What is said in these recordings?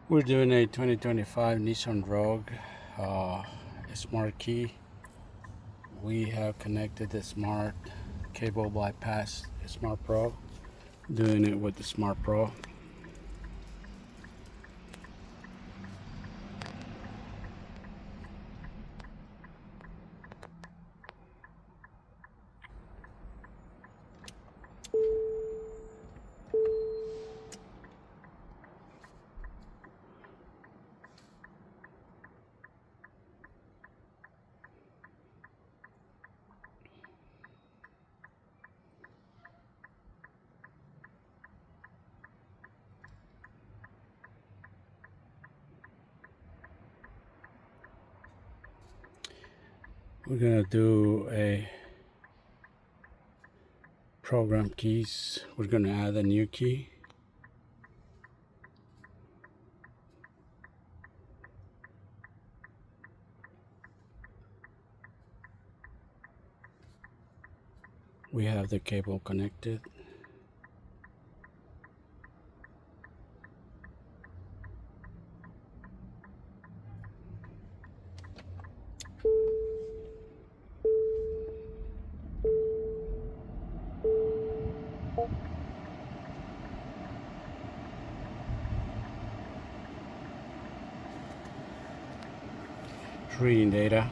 We're doing a 2025 Nissan Rogue smart key. We have connected the smart cable bypass Smart Pro, doing it with the Smart Pro. We're gonna do a program keys. We're gonna add a new key. We have the cable connected. It's reading data.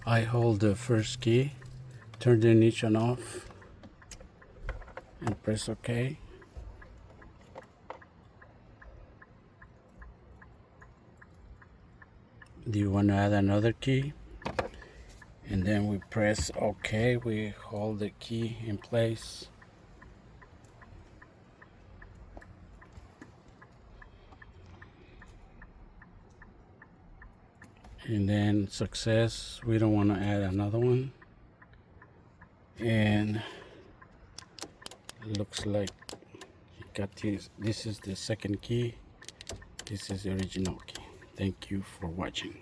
I hold the first key, turn the ignition off, and press OK. Do you want to add another key? And then we press OK. We hold the key in place. And then success. We don't want to add another one. And it looks like you got this. This is the second key. This is the original key. Thank you for watching.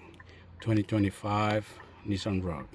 2025 Nissan Rogue.